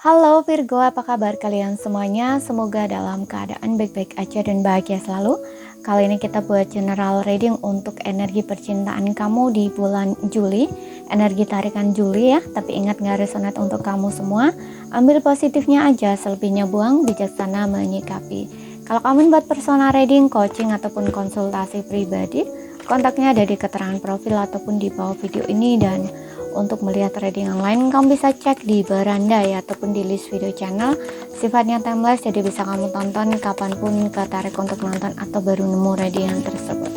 Halo Virgo, apa kabar kalian semuanya? Semoga dalam keadaan baik-baik aja dan bahagia selalu. Kali ini kita buat general reading untuk energi percintaan kamu di bulan Juli. Energi tarikan Juli ya, tapi ingat gak resonate untuk kamu semua. Ambil positifnya aja, selebihnya buang, bijaksana menyikapi. Kalau kamu buat personal reading, coaching, ataupun konsultasi pribadi, kontaknya ada di keterangan profil ataupun di bawah video ini. Dan untuk melihat reading yang lain, kamu bisa cek di beranda ya, ataupun di list video channel. Sifatnya timeless, jadi bisa kamu tonton kapanpun ketarik untuk nonton atau baru nemu reading yang tersebut.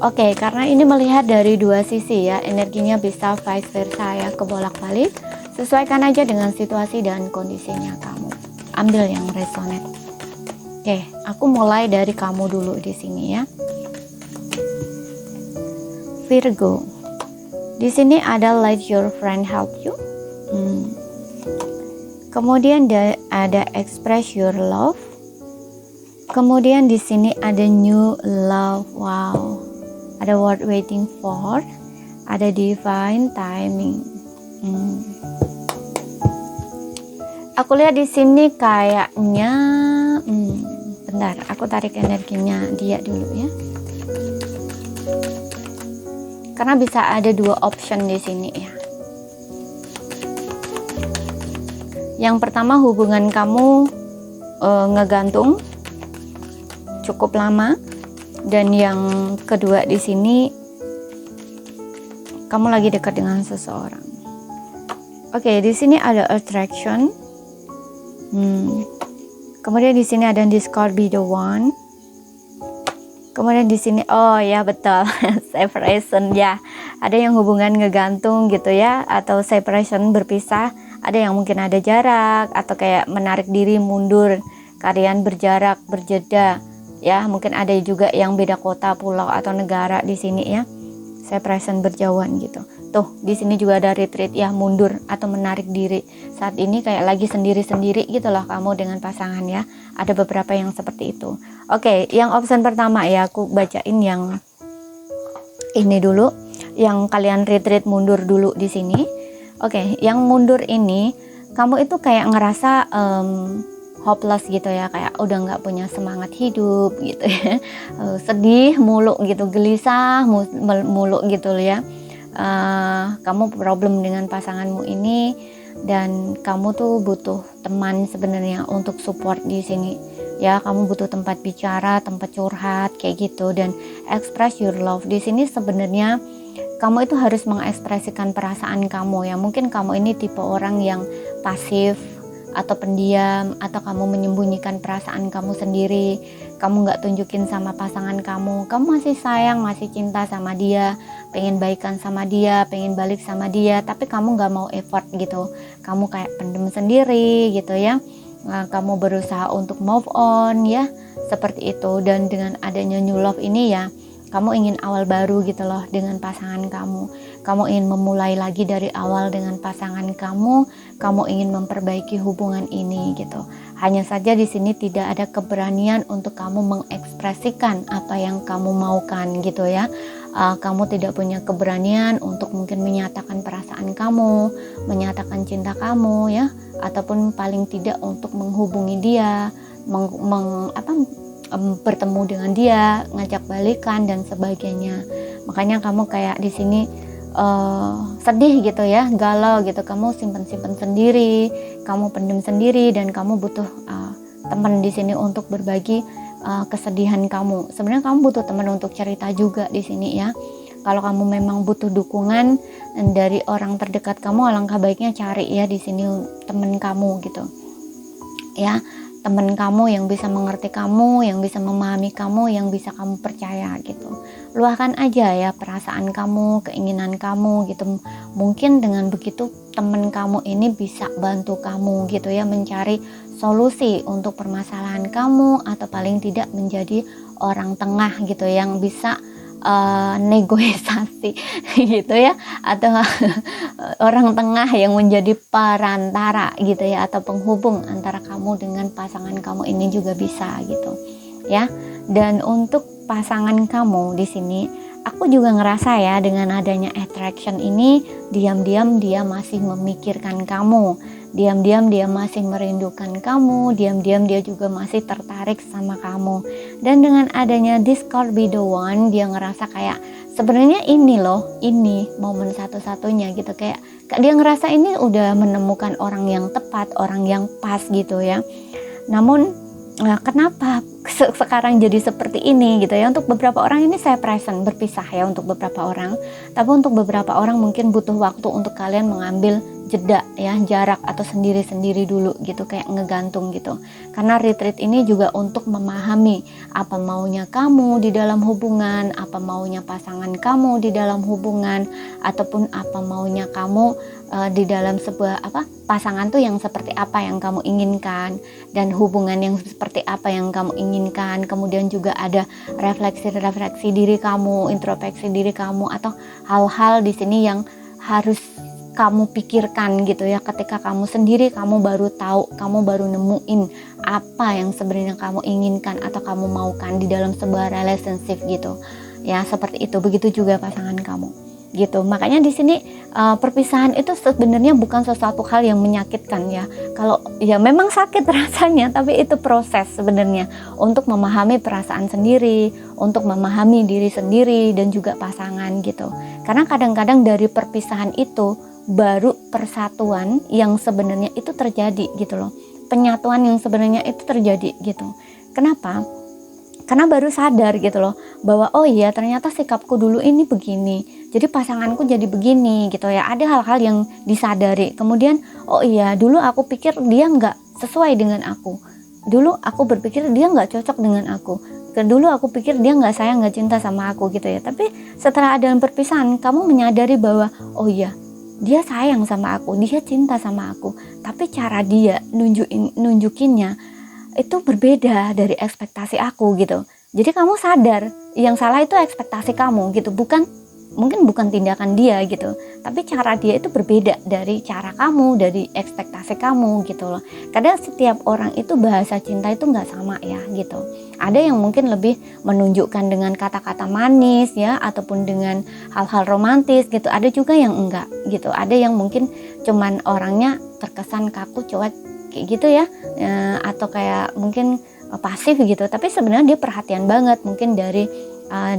Oke, karena ini melihat dari dua sisi ya, energinya bisa vice versa ya, kebolak-balik. Sesuaikan aja dengan situasi dan kondisinya kamu. Ambil yang resonate. Oke, aku mulai dari kamu dulu di sini ya. Virgo. Di sini ada let your friend help you. Kemudian ada express your love. Kemudian di sini ada new love. Wow. Ada word waiting for. Ada divine timing. Aku lihat di sini kayaknya bentar, aku tarik energinya dia dulu ya. Karena bisa ada dua option di sini ya. Yang pertama, hubungan kamu ngegantung cukup lama, dan yang kedua di sini kamu lagi dekat dengan seseorang. Oke, di sini ada attraction. Kemudian di sini ada discard be the one. Kemudian di sini, oh ya betul, separation ya. Ada yang hubungan ngegantung gitu ya, atau separation berpisah. Ada yang mungkin ada jarak, atau kayak menarik diri mundur. Kalian berjarak, berjeda ya. Mungkin ada juga yang beda kota, pulau atau negara di sini ya. Separation berjauhan gitu. Tuh, di sini juga ada retreat ya, mundur atau menarik diri. Saat ini kayak lagi sendiri-sendiri gitu loh kamu dengan pasangan ya. Ada beberapa yang seperti itu. Oke, yang option pertama ya, aku bacain yang ini dulu. Yang kalian retreat mundur dulu di sini. Oke, yang mundur ini, kamu itu kayak ngerasa hopeless gitu ya, kayak udah nggak punya semangat hidup gitu ya. Sedih mulu gitu, gelisah mulu gitu ya. Kamu problem dengan pasanganmu ini, dan kamu tuh butuh teman sebenarnya untuk support di sini ya. Kamu butuh tempat bicara, tempat curhat kayak gitu, dan express your love di sini. Sebenarnya kamu itu harus mengekspresikan perasaan kamu ya. Mungkin kamu ini tipe orang yang pasif atau pendiam, atau kamu menyembunyikan perasaan kamu sendiri. Kamu nggak tunjukin sama pasangan kamu masih sayang, masih cinta sama dia, pengen baikan sama dia, pengen balik sama dia, tapi kamu nggak mau effort gitu. Kamu kayak pendem sendiri gitu ya. Kamu berusaha untuk move on ya, seperti itu. Dan dengan adanya new love ini ya, kamu ingin awal baru gitu loh dengan pasangan kamu. Kamu ingin memulai lagi dari awal dengan pasangan kamu. Kamu ingin memperbaiki hubungan ini gitu. Hanya saja di sini tidak ada keberanian untuk kamu mengekspresikan apa yang kamu maukan gitu ya. Kamu tidak punya keberanian untuk mungkin menyatakan perasaan kamu, menyatakan cinta kamu ya, ataupun paling tidak untuk menghubungi dia, bertemu dengan dia, ngajak balikan dan sebagainya. Makanya kamu kayak di sini sedih gitu ya, galau gitu. Kamu simpen sendiri, kamu pendem sendiri, dan kamu butuh teman di sini untuk berbagi kesedihan kamu. Sebenarnya kamu butuh teman untuk cerita juga di sini ya. Kalau kamu memang butuh dukungan dari orang terdekat kamu, alangkah baiknya cari ya di sini teman kamu gitu ya. Teman kamu yang bisa mengerti kamu, yang bisa memahami kamu, yang bisa kamu percaya gitu. Luahkan aja ya perasaan kamu, keinginan kamu gitu. Mungkin dengan begitu teman kamu ini bisa bantu kamu gitu ya, mencari solusi untuk permasalahan kamu, atau paling tidak menjadi orang tengah gitu yang bisa negosiasi gitu ya, atau orang tengah yang menjadi perantara gitu ya, atau penghubung antara kamu dengan pasangan kamu ini juga bisa gitu ya. Dan untuk pasangan kamu di sini, aku juga ngerasa ya, dengan adanya attraction ini, diam-diam dia masih memikirkan kamu, diam-diam dia masih merindukan kamu, diam-diam dia juga masih tertarik sama kamu. Dan dengan adanya Discord be the one, dia ngerasa kayak sebenarnya ini loh, ini momen satu-satunya gitu, kayak dia ngerasa ini udah menemukan orang yang tepat, orang yang pas gitu ya. Namun kenapa sekarang jadi seperti ini gitu ya. Untuk beberapa orang ini saya present, berpisah ya untuk beberapa orang. Tapi untuk beberapa orang mungkin butuh waktu untuk kalian mengambil jeda ya, jarak atau sendiri-sendiri dulu gitu, kayak ngegantung gitu. Karena retreat ini juga untuk memahami apa maunya kamu di dalam hubungan, apa maunya pasangan kamu di dalam hubungan, ataupun apa maunya kamu di dalam sebuah pasangan tuh yang seperti apa yang kamu inginkan, dan hubungan yang seperti apa yang kamu inginkan. Kemudian juga ada refleksi diri kamu, introspeksi diri kamu, atau hal-hal di sini yang harus kamu pikirkan gitu ya. Ketika kamu sendiri, kamu baru tahu, kamu baru nemuin apa yang sebenarnya kamu inginkan atau kamu maukan di dalam sebuah relationship gitu ya. Seperti itu, begitu juga pasangan kamu gitu. Makanya di sini perpisahan itu sebenarnya bukan sesuatu hal yang menyakitkan ya. Kalau ya memang sakit rasanya, tapi itu proses sebenarnya untuk memahami perasaan sendiri, untuk memahami diri sendiri dan juga pasangan gitu. Karena kadang-kadang dari perpisahan itu baru persatuan yang sebenarnya itu terjadi gitu loh. Penyatuan yang sebenarnya itu terjadi gitu. Kenapa? Karena baru sadar gitu loh bahwa oh iya ternyata sikapku dulu ini begini, jadi pasanganku jadi begini gitu ya. Ada hal-hal yang disadari. Kemudian oh iya dulu aku pikir dia nggak sesuai dengan aku, dulu aku berpikir dia nggak cocok dengan aku, dulu aku pikir dia nggak sayang, nggak cinta sama aku gitu ya. Tapi setelah ada perpisahan, kamu menyadari bahwa oh iya dia sayang sama aku, dia cinta sama aku, tapi cara dia nunjukinnya itu berbeda dari ekspektasi aku gitu. Jadi kamu sadar yang salah itu ekspektasi kamu gitu, mungkin bukan tindakan dia gitu, tapi cara dia itu berbeda dari cara kamu, dari ekspektasi kamu gitu loh. Kadang setiap orang itu bahasa cinta itu nggak sama ya gitu. Ada yang mungkin lebih menunjukkan dengan kata-kata manis ya, ataupun dengan hal-hal romantis gitu. Ada juga yang enggak gitu. Ada yang mungkin cuman orangnya terkesan kaku, cuek kayak gitu ya, atau kayak mungkin pasif gitu. Tapi sebenarnya dia perhatian banget, mungkin dari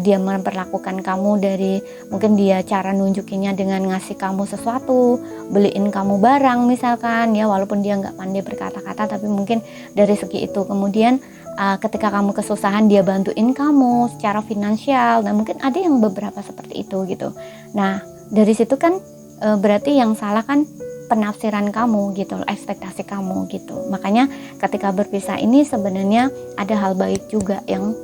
dia memperlakukan kamu, dari mungkin dia cara nunjukinnya dengan ngasih kamu sesuatu, beliin kamu barang misalkan ya, walaupun dia nggak pandai berkata-kata, tapi mungkin dari segi itu. Kemudian ketika kamu kesusahan dia bantuin kamu secara finansial. Nah mungkin ada yang beberapa seperti itu gitu. Nah dari situ kan berarti yang salah kan penafsiran kamu gitu, ekspektasi kamu gitu. Makanya ketika berpisah ini sebenarnya ada hal baik juga yang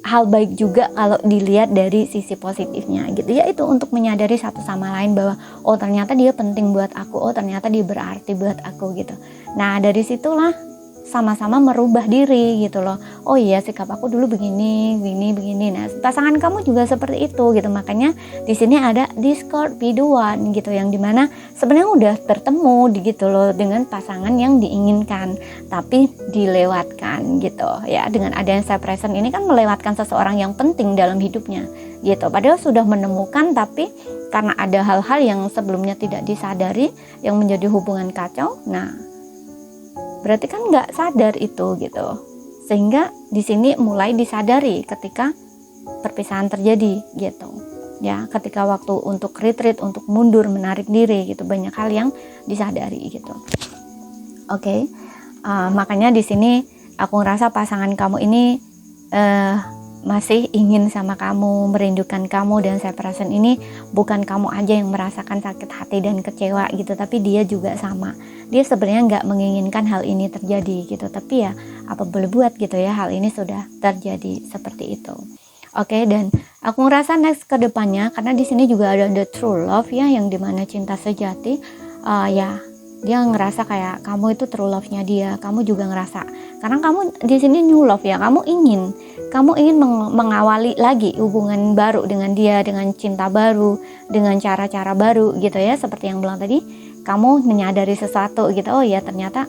hal baik juga kalau dilihat dari sisi positifnya gitu, yaitu untuk menyadari satu sama lain bahwa oh ternyata dia penting buat aku, oh ternyata dia berarti buat aku gitu. Nah dari situlah sama-sama merubah diri gitu loh. Oh iya sikap aku dulu begini. Nah pasangan kamu juga seperti itu gitu. Makanya di sini ada Discord be the one gitu, yang dimana sebenarnya udah bertemu gitu loh dengan pasangan yang diinginkan, tapi dilewatkan gitu ya. Dengan adanya separation ini kan melewatkan seseorang yang penting dalam hidupnya gitu. Padahal sudah menemukan, tapi karena ada hal-hal yang sebelumnya tidak disadari yang menjadi hubungan kacau. Nah berarti kan nggak sadar itu gitu, sehingga di sini mulai disadari ketika perpisahan terjadi gitu ya. Ketika waktu untuk retreat, untuk mundur, menarik diri gitu, banyak hal yang disadari gitu. Oke. Makanya di sini aku ngerasa pasangan kamu ini masih ingin sama kamu, merindukan kamu, dan separation ini bukan kamu aja yang merasakan sakit hati dan kecewa gitu, tapi dia juga sama. Dia sebenarnya nggak menginginkan hal ini terjadi gitu, tapi ya apa boleh buat gitu ya, hal ini sudah terjadi seperti itu. Oke, dan aku ngerasa next ke depannya, karena di sini juga ada the true love ya, yang dimana cinta sejati ya. Dia ngerasa kayak kamu itu true love-nya dia, kamu juga ngerasa, karena kamu di sini new love ya, kamu ingin mengawali lagi hubungan baru dengan dia, dengan cinta baru, dengan cara-cara baru gitu ya. Seperti yang bilang tadi, kamu menyadari sesuatu gitu, oh ya ternyata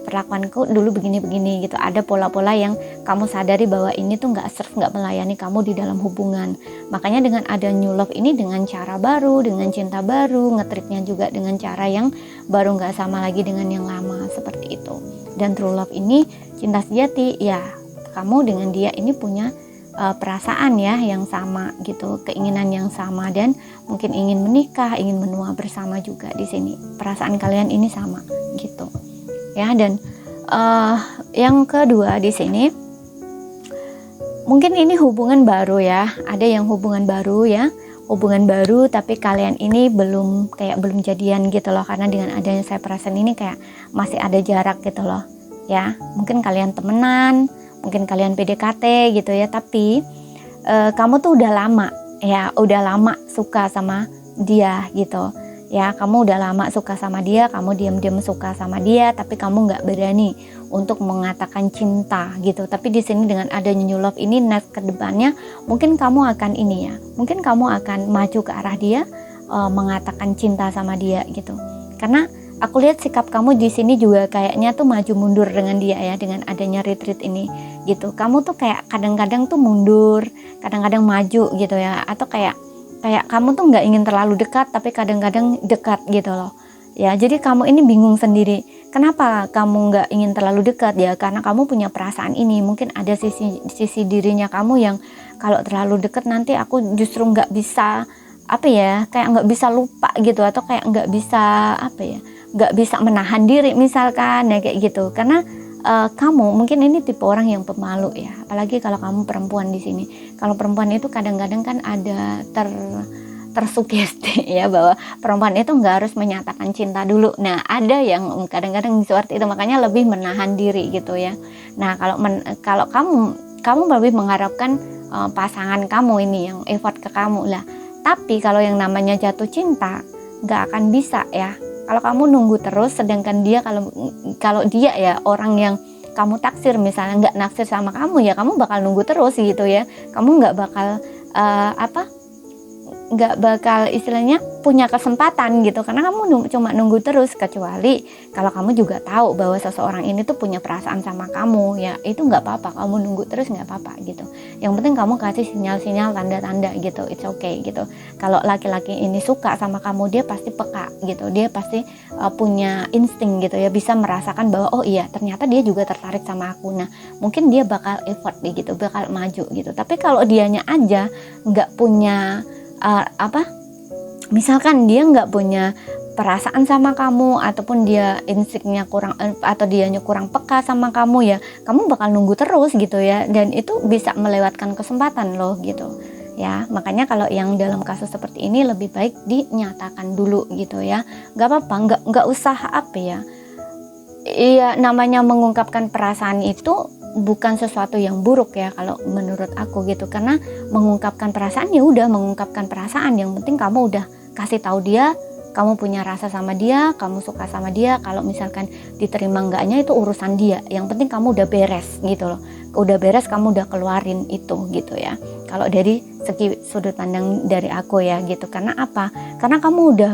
perlakuanku dulu begini-begini gitu. Ada pola-pola yang kamu sadari bahwa ini tuh nggak serve, nggak melayani kamu di dalam hubungan. Makanya dengan ada new love ini, dengan cara baru, dengan cinta baru, nge-treatnya juga dengan cara yang baru, nggak sama lagi dengan yang lama, seperti itu. Dan true love ini, cinta sejati, ya kamu dengan dia ini punya perasaan ya yang sama gitu, keinginan yang sama, dan mungkin ingin menikah, ingin menua bersama juga di sini. Perasaan kalian ini sama gitu. Ya, dan yang kedua di sini mungkin ini hubungan baru ya, ada yang hubungan baru ya, hubungan baru tapi kalian ini belum jadian gitu loh, karena dengan adanya separation ini kayak masih ada jarak gitu loh ya. Mungkin kalian temenan, mungkin kalian PDKT gitu ya, tapi kamu tuh udah lama suka sama dia gitu ya. Kamu udah lama suka sama dia, kamu diam-diam suka sama dia, tapi kamu nggak berani untuk mengatakan cinta gitu. Tapi di sini dengan adanya new love ini, next ke depannya mungkin kamu akan mungkin kamu akan maju ke arah dia, mengatakan cinta sama dia gitu. Karena aku lihat sikap kamu di sini juga kayaknya tuh maju mundur dengan dia ya, dengan adanya retreat ini gitu. Kamu tuh kayak kadang-kadang tuh mundur, kadang-kadang maju gitu ya, atau kayak kamu tuh nggak ingin terlalu dekat tapi kadang-kadang dekat gitu loh ya. Jadi kamu ini bingung sendiri, kenapa kamu nggak ingin terlalu dekat ya, karena kamu punya perasaan ini. Mungkin ada sisi dirinya kamu yang kalau terlalu dekat nanti aku justru nggak bisa kayak nggak bisa lupa gitu, atau kayak nggak bisa menahan diri misalkan ya, kayak gitu. Karena kamu mungkin ini tipe orang yang pemalu ya, apalagi kalau kamu perempuan di sini. Kalau perempuan itu kadang-kadang kan ada tersugesti ya, bahwa perempuan itu nggak harus menyatakan cinta dulu. Nah, ada yang kadang-kadang seperti itu, makanya lebih menahan diri gitu ya. Nah, kalau kamu lebih mengharapkan pasangan kamu ini yang effort ke kamu lah. Tapi kalau yang namanya jatuh cinta nggak akan bisa ya. Kalau kamu nunggu terus, sedangkan dia kalau dia ya orang yang kamu taksir misalnya nggak naksir sama kamu ya, kamu bakal nunggu terus gitu ya. Kamu nggak bakal istilahnya punya kesempatan gitu, karena kamu cuma nunggu terus. Kecuali kalau kamu juga tahu bahwa seseorang ini tuh punya perasaan sama kamu ya, itu nggak apa-apa, kamu nunggu terus nggak apa-apa gitu. Yang penting kamu kasih sinyal-sinyal, tanda-tanda gitu, it's okay gitu. Kalau laki-laki ini suka sama kamu, dia pasti peka gitu, dia pasti punya insting gitu ya, bisa merasakan bahwa oh iya ternyata dia juga tertarik sama aku. Nah, mungkin dia bakal effort gitu, bakal maju gitu. Tapi kalau dianya aja nggak punya misalkan dia nggak punya perasaan sama kamu, ataupun dia instingnya kurang, atau dianya kurang peka sama kamu ya, kamu bakal nunggu terus gitu ya, dan itu bisa melewatkan kesempatan loh gitu ya. Makanya kalau yang dalam kasus seperti ini lebih baik dinyatakan dulu gitu ya. Nggak apa-apa, nggak usah iya, namanya mengungkapkan perasaan itu bukan sesuatu yang buruk ya kalau menurut aku gitu. Karena mengungkapkan perasaan ya udah mengungkapkan perasaan, yang penting kamu udah kasih tahu dia kamu punya rasa sama dia, kamu suka sama dia. Kalau misalkan diterima enggaknya itu urusan dia, yang penting kamu udah beres gitu loh. Udah beres, kamu udah keluarin itu gitu ya. Kalau dari segi sudut pandang dari aku ya gitu. Karena apa? Karena kamu udah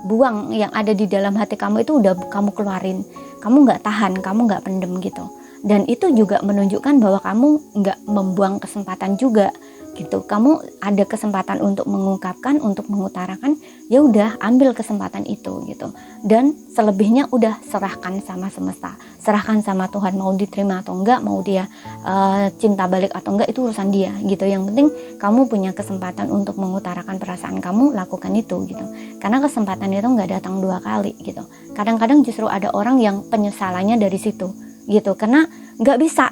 buang yang ada di dalam hati kamu itu, udah kamu keluarin. Kamu nggak tahan, kamu nggak pendem gitu. Dan itu juga menunjukkan bahwa kamu nggak membuang kesempatan juga gitu. Kamu ada kesempatan untuk mengungkapkan, untuk mengutarakan, ya udah ambil kesempatan itu gitu. Dan selebihnya udah serahkan sama semesta, serahkan sama Tuhan, mau diterima atau enggak, mau dia cinta balik atau enggak, itu urusan dia gitu. Yang penting kamu punya kesempatan untuk mengutarakan perasaan kamu, lakukan itu gitu. Karena kesempatan itu nggak datang 2 kali gitu. Kadang-kadang justru ada orang yang penyesalannya dari situ gitu, karena nggak bisa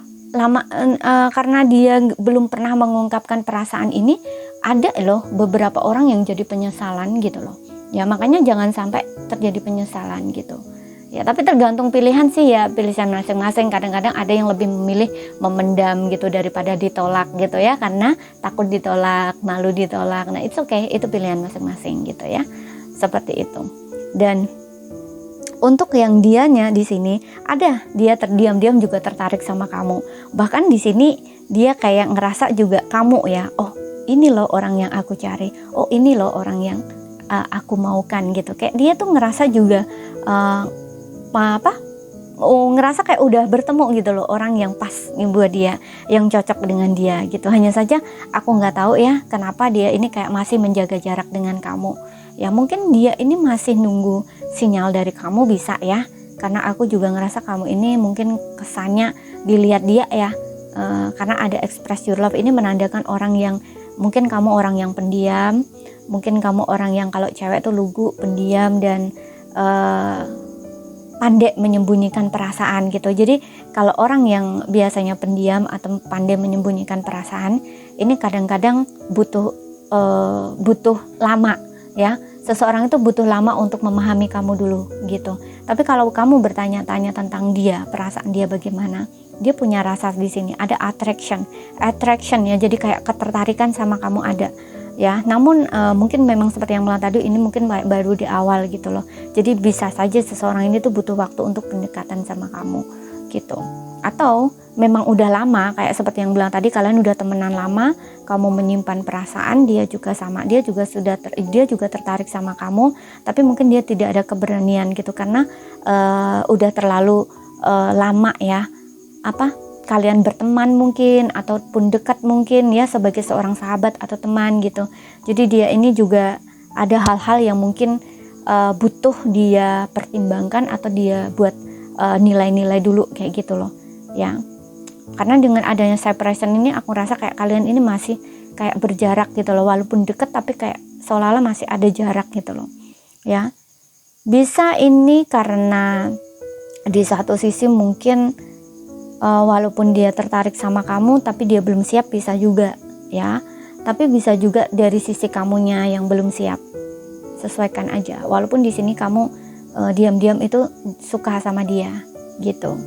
karena dia belum pernah mengungkapkan perasaan ini. Ada loh beberapa orang yang jadi penyesalan gitu loh ya. Makanya jangan sampai terjadi penyesalan gitu ya. Tapi tergantung pilihan sih ya, pilihan masing-masing. Kadang-kadang ada yang lebih memilih memendam gitu daripada ditolak gitu ya, karena takut ditolak, malu ditolak. Nah it's okay, itu pilihan masing-masing gitu ya, seperti itu. Dan untuk yang dianya di sini, dia terdiam-diam juga tertarik sama kamu. Bahkan di sini dia kayak ngerasa juga kamu ya, oh ini loh orang yang aku cari, oh ini loh orang yang aku maukan gitu. Kayak dia tuh ngerasa juga ngerasa kayak udah bertemu gitu loh orang yang pas nih buat dia, yang cocok dengan dia gitu. Hanya saja aku nggak tahu ya kenapa dia ini kayak masih menjaga jarak dengan kamu. Ya mungkin dia ini masih nunggu sinyal dari kamu, bisa ya, karena aku juga ngerasa kamu ini mungkin kesannya dilihat dia ya, karena ada express your love ini menandakan orang yang mungkin kamu orang yang pendiam, mungkin kamu orang yang kalau cewek tuh lugu, pendiam, dan pandai menyembunyikan perasaan gitu. Jadi kalau orang yang biasanya pendiam atau pandai menyembunyikan perasaan ini kadang-kadang butuh lama ya. Seseorang itu butuh lama untuk memahami kamu dulu gitu. Tapi kalau kamu bertanya-tanya tentang dia, perasaan dia bagaimana, dia punya rasa di sini, ada attraction ya. Jadi kayak ketertarikan sama kamu ada ya. Namun mungkin memang seperti yang bilang tadi, ini mungkin baru di awal gitu loh. Jadi bisa saja seseorang ini tuh butuh waktu untuk pendekatan sama kamu gitu. Atau memang udah lama, kayak seperti yang bilang tadi, kalian udah temenan lama, kamu menyimpan perasaan, dia juga sama, dia juga tertarik sama kamu, tapi mungkin dia tidak ada keberanian gitu karena udah terlalu lama ya, kalian berteman mungkin ataupun dekat mungkin ya, sebagai seorang sahabat atau teman gitu. Jadi dia ini juga ada hal-hal yang mungkin butuh dia pertimbangkan atau dia buat nilai-nilai dulu kayak gitu loh ya. Karena dengan adanya separation ini aku rasa kayak kalian ini masih kayak berjarak gitu loh, walaupun deket tapi kayak seolah-olah masih ada jarak gitu loh ya. Bisa ini karena di satu sisi mungkin walaupun dia tertarik sama kamu tapi dia belum siap, bisa juga ya. Tapi bisa juga dari sisi kamunya yang belum siap. Sesuaikan aja, walaupun di sini kamu diam-diam itu suka sama dia gitu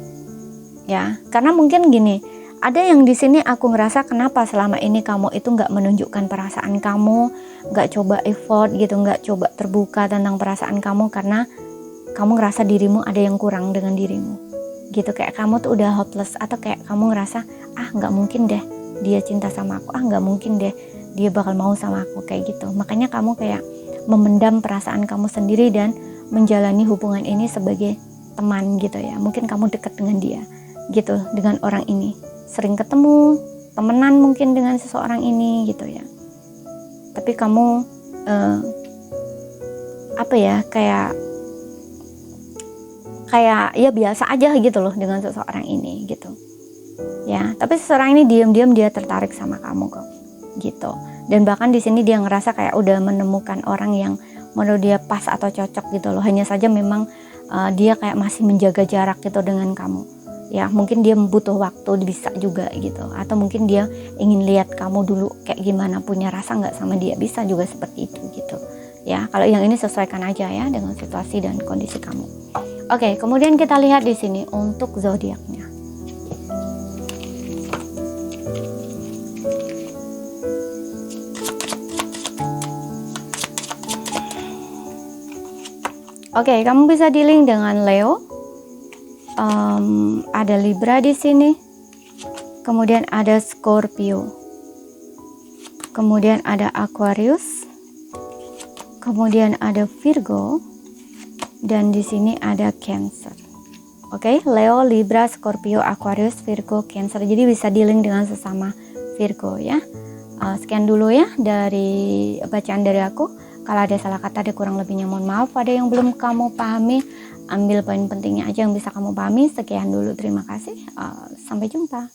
ya. Karena mungkin gini, ada yang di sini aku ngerasa kenapa selama ini kamu itu nggak menunjukkan perasaan kamu, nggak coba effort gitu, nggak coba terbuka tentang perasaan kamu, karena kamu ngerasa dirimu ada yang kurang dengan dirimu gitu. Kayak kamu tuh udah hopeless, atau kayak kamu ngerasa nggak mungkin deh dia cinta sama aku, nggak mungkin deh dia bakal mau sama aku kayak gitu. Makanya kamu kayak memendam perasaan kamu sendiri dan menjalani hubungan ini sebagai teman gitu ya. Mungkin kamu dekat dengan dia gitu, dengan orang ini, sering ketemu, temenan mungkin dengan seseorang ini gitu ya. Tapi kamu kayak ya biasa aja gitu loh dengan seseorang ini gitu ya. Tapi seseorang ini diam-diam dia tertarik sama kamu kok gitu. Dan bahkan di sini dia ngerasa kayak udah menemukan orang yang menurut dia pas atau cocok gitu loh. Hanya saja memang dia kayak masih menjaga jarak gitu dengan kamu ya. Mungkin dia butuh waktu, bisa juga gitu. Atau mungkin dia ingin lihat kamu dulu kayak gimana, punya rasa nggak sama dia, bisa juga seperti itu gitu ya. Kalau yang ini sesuaikan aja ya dengan situasi dan kondisi kamu. Oke, kemudian kita lihat di sini untuk zodiaknya. Oke, kamu bisa dealing dengan Leo. Ada Libra di sini. Kemudian ada Scorpio. Kemudian ada Aquarius. Kemudian ada Virgo. Dan di sini ada Cancer. Oke, Leo, Libra, Scorpio, Aquarius, Virgo, Cancer. Jadi bisa dealing dengan sesama Virgo ya. Sekian dulu ya dari bacaan dari aku. Kalau ada salah kata, ada kurang lebihnya mohon maaf. Ada yang belum kamu pahami, ambil poin pentingnya aja yang bisa kamu pahami. Sekian dulu, terima kasih. Sampai jumpa.